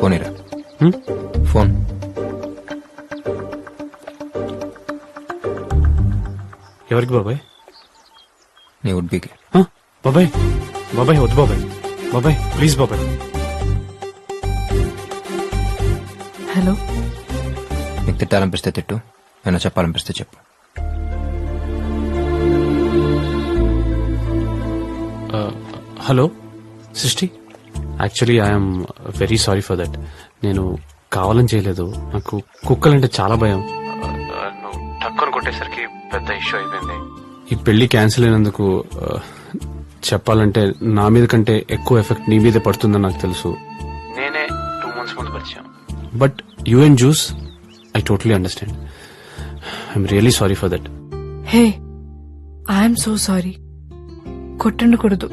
Phone ఇరా. Phone ఎవరికి బాబాయ్? నీ వుడ్బీకి. బాబాయ్ బాబాయ్ వద్దు బాబాయ్, బాబాయ్ ప్లీజ్ బాబాయ్. హలో, నీకు తిట్టాలనిపిస్తే తిట్టు, ఏమైనా చెప్పాలనిపిస్తే చెప్పు. హలో సృష్టి, actually I'm very sorry for that. నేను కావాలని చేయలేదు. నాకు కుక్కలంటే చాలా భయం. నువ్వు టక్కుని కొట్టేసరికి పెద్ద ఇష్యూ అయిపోయింది. ఈ పెళ్లి క్యాన్సిల్ అయినందుకు చెప్పాలంటే నా మీద కంటే ఎక్కువ ఎఫెక్ట్ నీ మీదే పడుతుందని నాకు తెలుసు. నేనే 2 months ముందు పరిచయం. But you and juice I totally understand. I'm really sorry for that. Hey I'm so sorry. కొట్టుండకూడదు,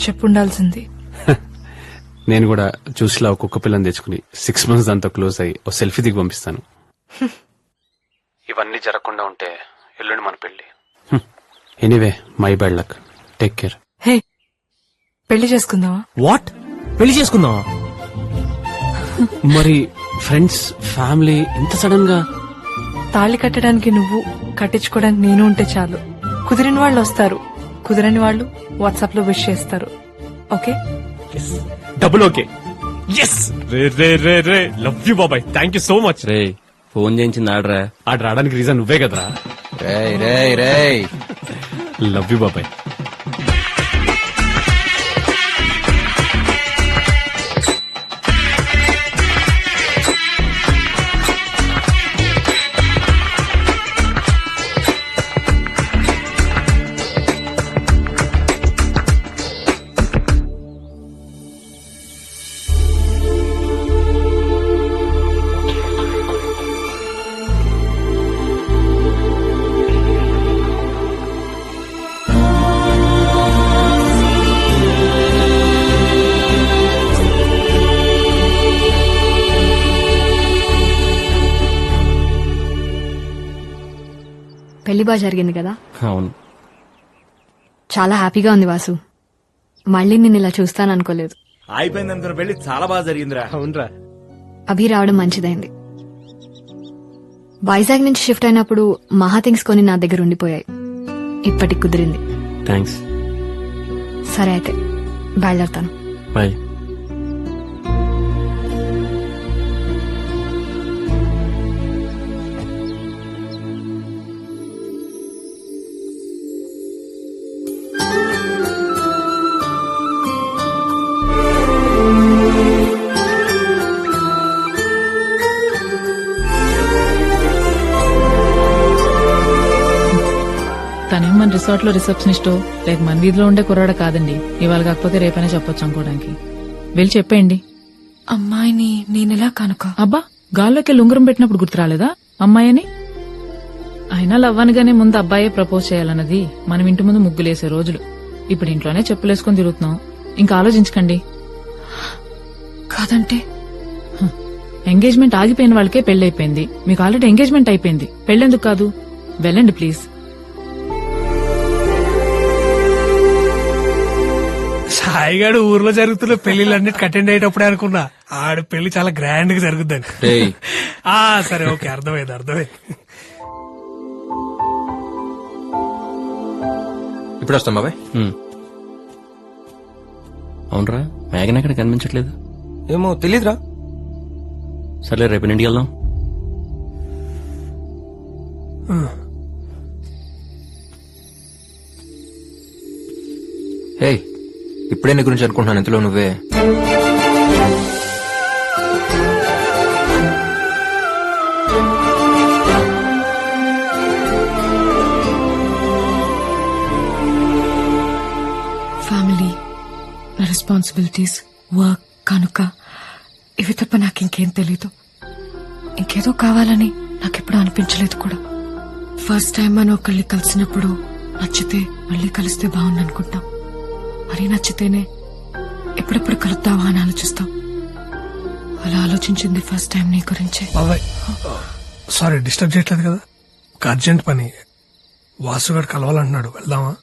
చెప్పుండాల్సింది. నేను కూడా చూసిలా ఒక కుక్క పిల్లని తెచ్చుకుని 6 months దాంతో క్లోజ్ అయ్యి ఓ సెల్ఫీ దిగి పంపిస్తాను. ఇవన్నీ జరగకుండా ఉంటే ఎల్లుండి మన పెళ్లి. Anyway my bad luck. Take care. Hey పెళ్లి చేసుకుందావా? వాట్? పెళ్లి చేసుకుందావా? మరి ఫ్రెండ్స్ ఫ్యామిలీ ఇంత సడన్ గా? తాళి కట్టడానికి నువ్వు, కట్టించుకోవడానికి నేను ఉంటే చాలు. కుదిరిన వాళ్ళు వస్తారు, కుదిరని వాళ్ళు వాట్సాప్ లో విష్ చేస్తారు. ఓకే? Double okay. ఎస్. రే రే రే రే లవ్ యూ బాబాయ్, థ్యాంక్ యూ సో మచ్. రే ఫోన్ చేయించింది ఆడరా. ఆడు రావడానికి రీజన్ నువ్వే కదరా. రేయ్ రేయ్ రేయ్, లవ్ యూ బాబాయ్. పెళ్లి బాగా జరిగింది కదా? అవును. చాలా హ్యాపీగా ఉంది వాసు. మళ్ళీ నేను ఇలా చూస్తాననుకోలేదు. అయిపోయింది అనుకున్న పెళ్లి చాలా బాగా జరిగిందిరా. అవునరా. అభి రావడం మంచిదైంది. వైజాగ్ నుంచి షిఫ్ట్ అయినప్పుడు మహా థింగ్స్ కొని నా దగ్గర ఉండిపోయాయి. ఇప్పటికి కుదిరింది. థ్యాంక్స్. సరే అయితే బయలుదేరుతాను. బాయ్. తనేం మన రిసార్ట్ లో రిసెప్షనిస్ట్ లేక మన వీధిలో ఉండే కుర్రాడ కాదండి. ఇవాళ కాకపోతే రేపైనా చెప్పొచ్చు అనుకోవడానికి. వెళ్ళి చెప్పేయండి. అమ్మాయిని నేనెలా కనుక? అబ్బా, గాల్లోకి ఉంగరం పెట్టినప్పుడు గుర్తు రాలేదా అమ్మాయిని? అయినా లవ్ అనగానే ముందు అబ్బాయే ప్రపోజ్ చేయాలన్నది మనం ఇంటి ముందు ముగ్గులేసే రోజులు. ఇప్పుడు ఇంట్లోనే చెప్పులేసుకుని తిరుగుతున్నాం. ఇంకా ఆలోచించకండి. కాదంటే ఎంగేజ్మెంట్ ఆగిపోయిన వాళ్ళకే పెళ్లైపోయింది. మీకు ఆల్రెడీ ఎంగేజ్మెంట్ అయిపోయింది. పెళ్లెందుకు కాదు? వెళ్ళండి ప్లీజ్. సాయిగాడు ఊర్లో జరుగుతున్న పెళ్లిళ్ళన్నిటికి అటెండ్ అయ్యేటప్పుడే అనుకున్నా ఆడు పెళ్లి చాలా గ్రాండ్ గా జరుగుద్దని. సరే ఓకే, అర్థమైంది. ఇప్పుడు వస్తాం బాబాయ్. అవునరా, మేఘన ఎక్కడ కనిపించట్లేదు. ఏమో తెలీదురా. సర్లే రేపు ఇంటికి వెళ్దాం. హే, ఇప్పుడే నీ గురించి అనుకుంటున్నాను, ఇంతలో నువ్వే. ఫ్యామిలీ, నా రెస్పాన్సిబిలిటీస్, వర్క్ కనుక ఇవి తప్ప నాకు ఇంకేం తెలీదు. ఇంకేదో కావాలని నాకెప్పుడు అనిపించలేదు కూడా. ఫస్ట్ టైం మనం ఒకళ్ళని కలిసినప్పుడు నచ్చితే మళ్ళీ కలిస్తే బాగుందనుకుంటాం. మరీ నచ్చితేనే ఎప్పుడెప్పుడు కలుద్దావా అని ఆలోచిస్తాం. అలా ఆలోచించింది ఫస్ట్ టైం నీ గురించే. బాబాయ్ సారీ, డిస్టర్బ్ చేయట్లేదు కదా? ఒక అర్జెంట్ పని, వాసుగాడు కలవాలంటున్నాడు, వెళ్దామా?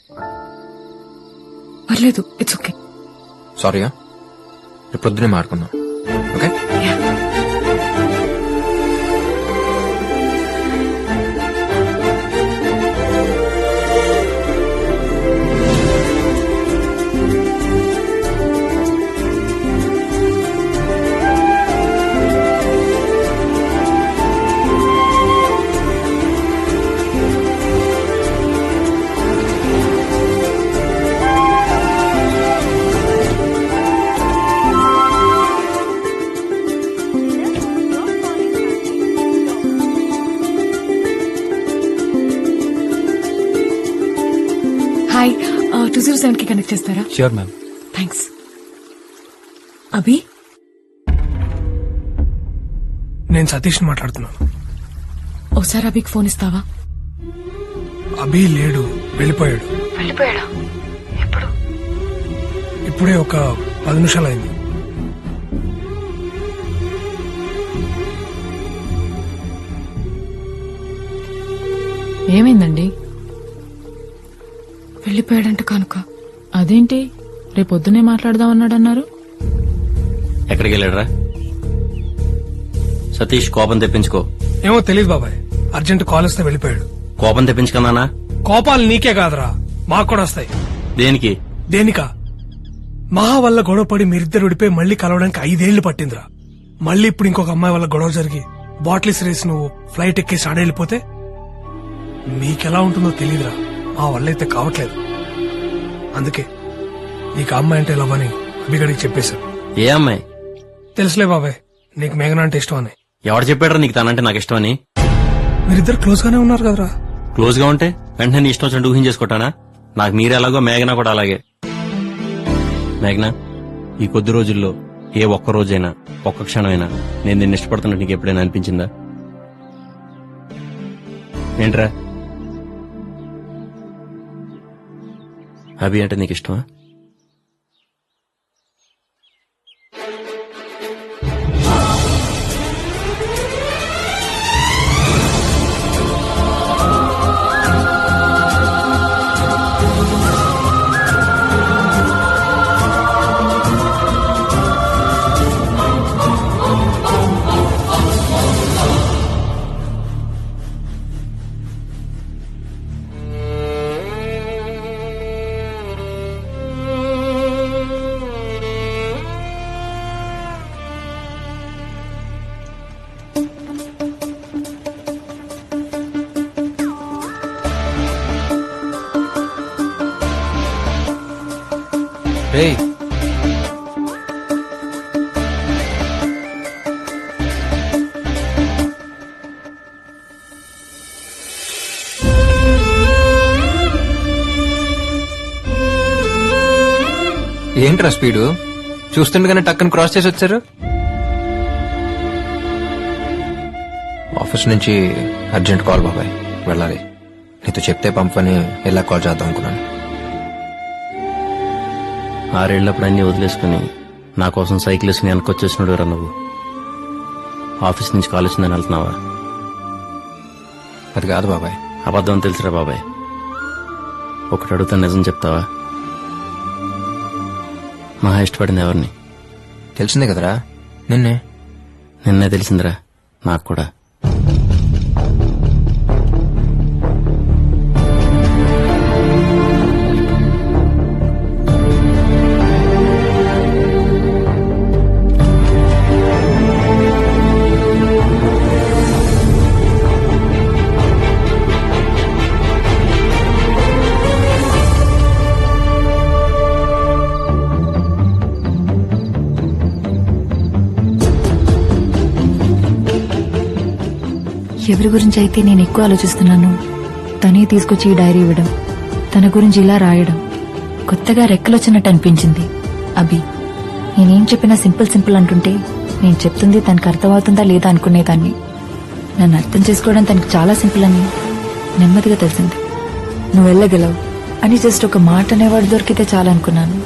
పర్లేదు, ఇట్స్ ఓకే. సారీయా, రేపు పొద్దునే మాట్లాడుకుందాం. ఓకే. Yeah. హాయ్ 207 కి కనెక్ట్ చేస్తారా? Sure ma'am. థ్యాంక్స్. అభి, నేను సతీష్ మాట్లాడుతున్నాను. ఒకసారి అభికి ఫోన్ ఇస్తావా? అభి లేడు, వెళ్ళిపోయాడు. వెళ్ళిపోయాడా? ఎప్పుడు? ఇప్పుడే ఒక 10 నిమిషాలు అయింది. ఏమైందండి? వెళ్ళిపోయాడంట కనుక. అదేంటి రేపొద్దునే మాట్లాడదామన్నాడన్నారు? ఎక్కడికి వెళ్ళాడరా? సతీష్ కోపం తెప్పించుకో. ఏమో తెలియదు బాబాయ్, అర్జెంట్ కాల్ వస్తే వెళ్ళిపోయాడు. కోపం తెప్పించుకున్నానా? కోపాలు నీకే కాదురా, మాకు కూడా వస్తాయి. దేనికి? దేనికా? మహా వల్ల గొడవపడి మీరిద్దరు విడిపోయి మళ్లీ కలవడానికి 5 ఏళ్లు పట్టిందిరా. మళ్ళీ ఇప్పుడు ఇంకొక అమ్మాయి వల్ల గొడవ జరిగి బాటిల్స్ రేసి నువ్వు ఫ్లైట్ ఎక్కేసి ఆడెళ్ళిపోతే మీకెలా ఉంటుందో తెలీదురా. మా వల్ల అయితే కావట్లేదు. అందుకే నీకు ఆ అమ్మాయి అంటే లవ్ అని అభిగడికి చెప్పేశాను. ఏ అమ్మాయి? తెలుసులే బాబాయ్, నీకు మేఘన అంటే ఇష్టం అని. ఎవడు చెప్పాడరా నీకు తనంటే నాకు ఇష్టమని? మీరిద్దరు క్లోజ్ గానే ఉన్నారు కదరా. క్లోజ్ గా ఉంటే వెంటనే నీ ఇష్టం వచ్చినట్టు ఊహించేసుకోటానా? నాకు మీరే ఎలాగో మేఘనా కూడా అలాగే. మేఘనా, ఈ కొద్ది రోజుల్లో ఏ ఒక్క రోజైనా ఒక్క క్షణమైనా నేను నిన్ను ఇష్టపడుతున్నట్టు నీకు ఎప్పుడైనా అనిపించిందా? ఏంట్రా? అభి అంటే నీకు ఇష్టమా? రేయ్, ఏంట్రా స్పీడు? చూస్తుండగానే టక్కన క్రాస్ చేసి వచ్చారు. ఆఫీస్ నుంచి అర్జెంట్ కాల్ బాబాయ్, వెళ్ళాలి. నీతో చెప్తే పంపని ఎలా కాల్ చేద్దాం అనుకున్నాను. 6 ఏళ్ళప్పుడు అన్ని వదిలేసుకుని నా కోసం సైకిల్ వేసుకుని వెనకొచ్చేసినాడు రా నువ్వు. ఆఫీస్ నుంచి కాల్ వచ్చిందని వెళ్తున్నావా? అది కాదు బాబాయ్. అబద్ధం తెలుసురా బాబాయ్. ఒకటి అడుగుతా, నిజం చెప్తావా? మహా ఇష్టపడింది ఎవరిని? తెలిసిందే కదరా, నిన్నే. నిన్నే తెలిసిందిరా నాకు కూడా. ఎవరి గురించి అయితే నేను ఎక్కువ ఆలోచిస్తున్నాను తనే తీసుకొచ్చి ఈ డైరీ ఇవ్వడం, తన గురించి ఇలా రాయడం కొత్తగా రెక్కలొచ్చినట్టు అనిపించింది. అభి నేనేం చెప్పినా సింపుల్ సింపుల్ అంటుంటే నేను చెప్తుంది తనకు అర్థమవుతుందా లేదా అనుకునేదాన్ని. నన్ను అర్థం చేసుకోవడం తనకు చాలా సింపుల్ అని నెమ్మదిగా తెలిసింది. నువ్వు వెళ్ళగలవు అని జస్ట్ ఒక మాట అనేవాడు దొరికితే చాలా అనుకున్నాను.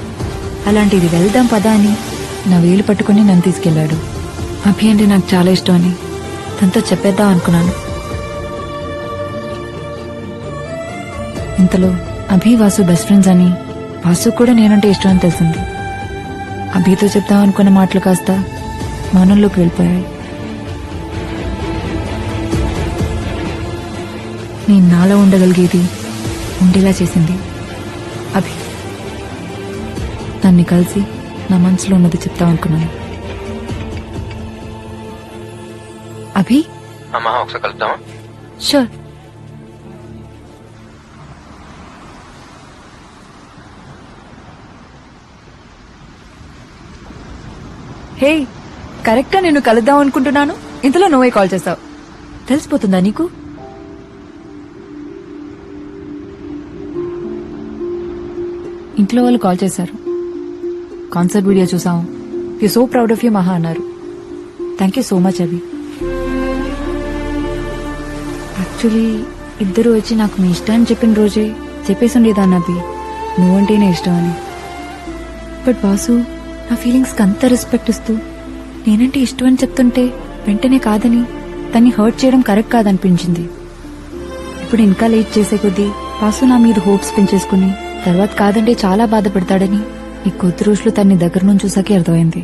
అలాంటిది వెళ్దాం పదా అని నా వేలు పట్టుకుని నన్ను తీసుకెళ్లాడు. అభి అంటే నాకు చాలా ఇష్టం అని తనతో చెప్పేద్దాం అనుకున్నాను. ఇంతలో అభి వాసు బెస్ట్ ఫ్రెండ్స్ అని, వాసు కూడా నేనంటే ఇష్టం అని తెలిసింది. అభితో చెప్దాం అనుకున్న మాటలు కాస్త మౌనంలోకి వెళ్ళిపోయాయి. నేను నాలో ఉండగలిగేది ఉండేలా చేసింది అభి. తన్ని కలిసి నా మనసులో ఉన్నది చెప్తాం అనుకున్నాను. అభి, అమ్మా ఒకసారి కలుద్దామా? షూర్. హే, కరెక్ట్ గా నేను కలుద్దాం అనుకుంటున్నాను, ఇంతలో నువ్వే కాల్ చేస్తావు. తెలిసిపోతుందా నీకు? ఇంట్లో వాళ్ళు కాల్ చేశారు. కాన్సర్ట్ వీడియో చూసాం. You so proud of you మహా అన్నారు. Thank you so much Abhi. Actually ఇద్దరు వచ్చి నాకు మీ ఇష్టాన్ని చెప్పిన రోజే చెప్పేసి ఉండేదాన్ని అభి, నువ్వంటేనే ఇష్టం అని. బట్ వాసు నా ఫీలింగ్స్ కి అంత రెస్పెక్ట్ ఇస్తూ నేనంటే ఇష్టం అని చెప్తుంటే వెంటనే కాదని తన్ని హర్ట్ చేయడం కరెక్ట్ కాదనిపించింది. ఇప్పుడు ఇంకా లేట్ చేసే కొద్దీ వాసు నా మీద హోప్స్ పెంచేసుకుని తర్వాత కాదంటే చాలా బాధపడతాడని ఈ కొద్ది రోజులు తన్ని దగ్గర నుంచి చూసాకే అర్థమైంది.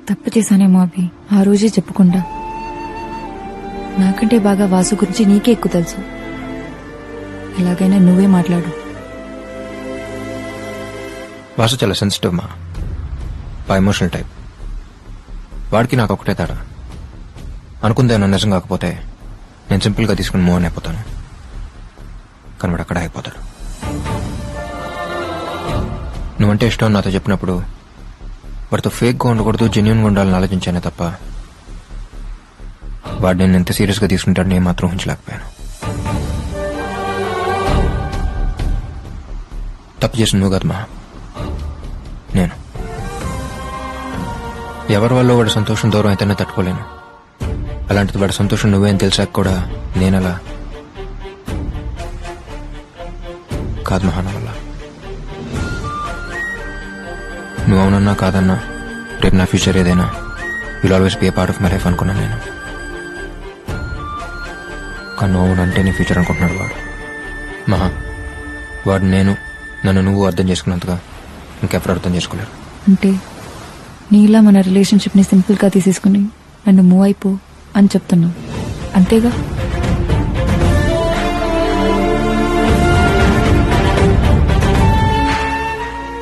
తప్పు చేశానేమో అభి, ఆ రోజే చెప్పకుండా. నాకంటే బాగా వాసు గురించి నీకే ఎక్కువ తెలుసు. ఎలాగైనా నువ్వే మాట్లాడు. వాసు చాలా సెన్సిటివ్ మా, ఎమోషనల్ టైప్. వాడికి నాకు ఒకటే తేడా. అనుకుందేమో నిజం కాకపోతే నేను సింపుల్ గా తీసుకుని మూవ్ అయిపోతాను, కానీ వాడు అక్కడ అయిపోతాడు. నువ్వంటే ఇష్టం నాతో చెప్పినప్పుడు వాడితో ఫేక్ గా ఉండకూడదు, జెన్యున్ గా ఉండాలని ఆలోచించానే తప్ప వాడు నేను ఎంత సీరియస్ గా తీసుకుంటాడు నేను మాత్రం ఊహించలేకపోయాను. తప్పు చేసిన నువ్వు కాదు మా, నేను. ఎవరి వల్ల వాడి సంతోషం దూరం అయితేనే తట్టుకోలేను. అలాంటిది వాడి సంతోషం నువ్వేం తెలిసాక కూడా నేనలా కాదు మహాన వల్ల. నువ్వు అవునన్నా కాదన్నా రేపు నా ఫ్యూచర్ ఏదైనా will always be A part of my life అనుకున్నాను నేను. కానీ నువ్వు అవునంటే నీ ఫ్యూచర్ అనుకుంటున్నాడు వాడు. మహా, వాడు నన్ను నువ్వు అర్థం చేసుకున్నంతగా ఇంకెవరు అర్థం చేసుకోలేరు. అంటే నీలా మన రిలేషన్షిప్ ని సింపుల్ గా తీసేసుకుని నన్ను మూవ్ అయిపో అని చెప్తున్నావు అంతేగా?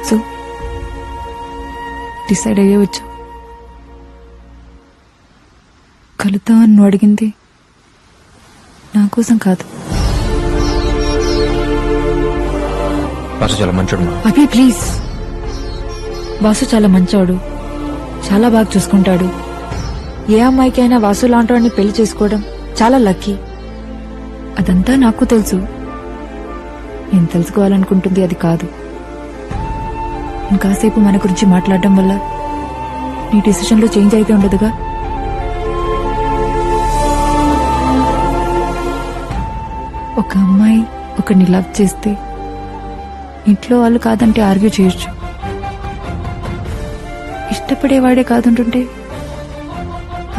సో డిసైడ్ అయ్యే వచ్చా. కలుద్దామని నువ్వు అడిగింది నా కోసం కాదు. వాసు చాలా మంచోడు మా. అభి ప్లీజ్. వాసు చాలా మంచోడు, చాలా బాగా చూసుకుంటాడు. ఏ అమ్మాయికి అయినా వాసు లాంటి పెళ్లి చేసుకోవడం చాలా లక్కీ. అదంతా నాకు తెలుసు. నేను తెలుసుకోవాలనుకుంటుంది అది కాదు. ఇంకాసేపు మన గురించి మాట్లాడడం వల్ల నీ డిసిషన్ లో చేంజ్ అయితే ఉండదుగా. ఒక అమ్మాయి ఒకరిని లవ్ చేస్తే ఇంట్లో వాళ్ళు కాదంటే ఆర్గ్యూ చేయొచ్చు. ఇష్టపడేవాడే కాదంటుంటే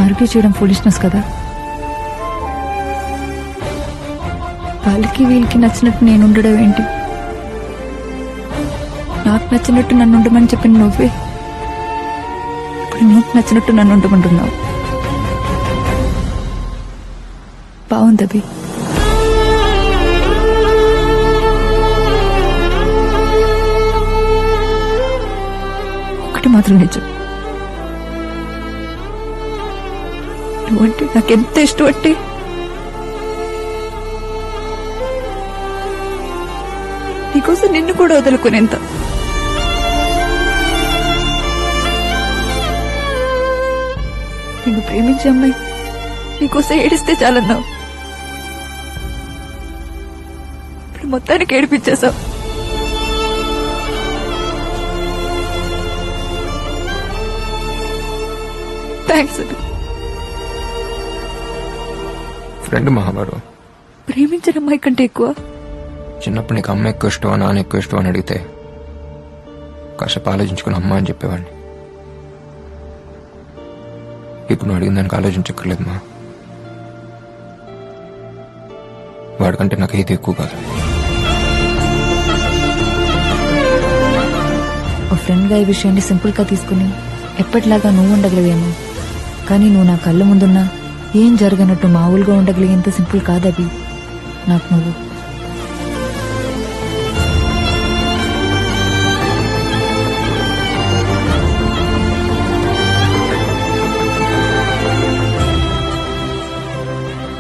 ఆర్గ్యూ చేయడం ఫూలిష్నెస్ కదా. వాళ్ళకి వీళ్ళకి నచ్చినట్టు నేను ఉండడం ఏంటి? నాకు నచ్చినట్టు నన్ను ఉండమని చెప్పిన నువ్వే ఇప్పుడు నీకు నచ్చినట్టు నన్ను ఉండమంటున్నావు. బాగుంది అభి. ఒకటి మాత్రం నిజం, నువ్వంటే నాకెంత ఇష్టం అంటే నీకోసం నిన్ను కూడా వదులుకునేంత. నిన్ను ప్రేమించే అమ్మాయి నీకోసం ఏడిస్తే చాలన్నావు. ఇప్పుడు మొత్తానికి ఏడిపించేశావు. థ్యాంక్స్. ఫ్రెండ్ మహాబారు. ప్రేమించిన అమ్మాయి కంటే ఎక్కువ. చిన్నప్పుడు నీకు అమ్మ ఎక్కువ ఇష్టమా నాన్న ఎక్కువ ఇష్టం అని అడిగితే కాసేపు ఆలోచించుకుని అమ్మ అని చెప్పేవాడిని. ఇప్పుడు నువ్వు అడిగిన దానికి ఆలోచించక్కర్లేదు మా. వాడికంటే నాకు ఏది ఎక్కువ కాదు. ఓ ఫ్రెండ్ గా ఈ విషయాన్ని సింపుల్ గా తీసుకుని ఎప్పటిలాగా నువ్వు ఉండగలిగేమో, కానీ నువ్వు నా కళ్ళ ముందున్నా ఏం జరగనట్టు మామూలుగా ఉండగలిగేంత సింపుల్ కాదవి నాకు నువ్వు.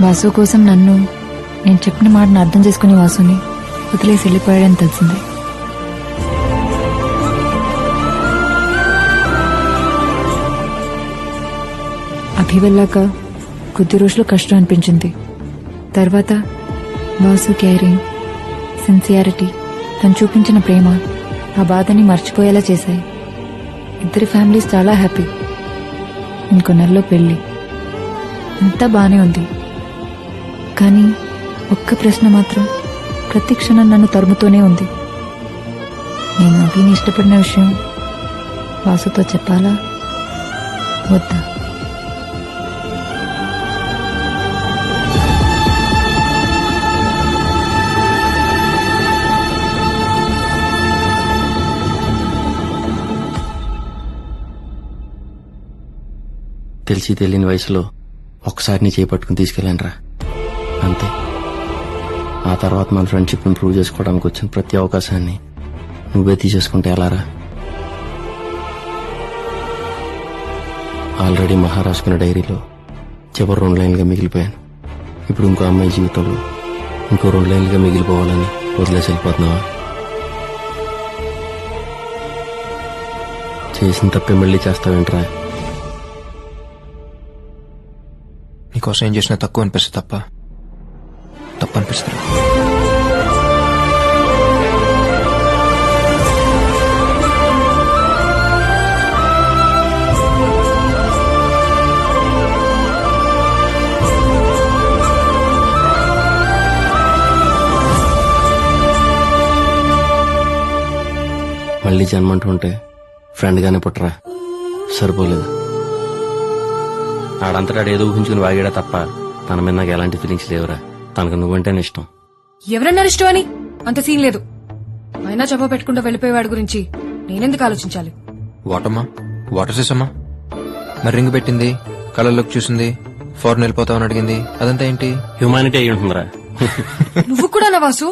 వాసు కోసం నేను చెప్పిన మాటను అర్థం చేసుకుని వాసుని వదిలేసి వెళ్ళిపోయాడని తెలిసింది. అభి వెళ్ళాక కొద్ది రోజులు కష్టం అనిపించింది. తర్వాత వాసు కేరింగ్, సిన్సియారిటీ, తను చూపించిన ప్రేమ ఆ బాధని మర్చిపోయేలా చేశాయి. ఇద్దరి ఫ్యామిలీస్ చాలా హ్యాపీ. ఇంకో నెలలో పెళ్లి. అంతా బానే ఉంది. కానీ ఒక్క ప్రశ్న మాత్రం ప్రతి క్షణం నన్ను తరుముతూనే ఉంది. నేను అభిని ఇష్టపడిన విషయం వాసుతో చెప్పాలా వద్దా? తెలిసి తెలియని వయసులో ఒక్కసారి నీ చేపట్టుకుని తీసుకెళ్ళానురా, అంతే. ఆ తర్వాత మన ఫ్రెండ్షిప్ని ప్రూవ్ చేసుకోవడానికి వచ్చిన ప్రతి అవకాశాన్ని నువ్వే తీసేసుకుంటే ఎలారా? ఆల్రెడీ మహారాష్ట్ర డైరీలో చివరి 2 లైన్లుగా మిగిలిపోయాను. ఇప్పుడు ఇంకో అమ్మాయి జీవితంలో ఇంకో 2 లైన్లుగా మిగిలిపోవాలని వదిలేసి వెళ్ళిపోతున్నావా? చేసిన తప్పే మళ్ళీ చేస్తావేంట్రా? నీకోసం ఏం చేసినా తక్కువ అనిపిస్తుంది తప్పు అనిపిస్తుంది. మళ్ళీ జన్మంటుంటే ఫ్రెండ్ గానే పుట్టరా, సరిపోలేదు. ఆడంతటా ఏదో ఊహించుకుని వాగాడా తప్ప తన మీద నాకు ఎలాంటి ఫీలింగ్స్ లేవురా. తనకు నువ్వంటేనే ఇష్టం. ఎవరన్నారు ఇష్టం అని? అంత సీన్ లేదు. అయినా చెప్ప పెట్టుకుంటూ వెళ్ళిపోయేవాడి గురించి నేనెందుకు ఆలోచించాలి? వాటమ్మా, వాటర్ చేసమ్మా. మరి రింగ్ పెట్టింది, కళ్ళలోకి చూసింది, ఫారెన్ వెళ్ళిపోతామని అడిగింది, అదంతా ఏంటి? హ్యూమానిటీ అయి ఉంటుందిరా. నువ్వు కూడా నా వాసు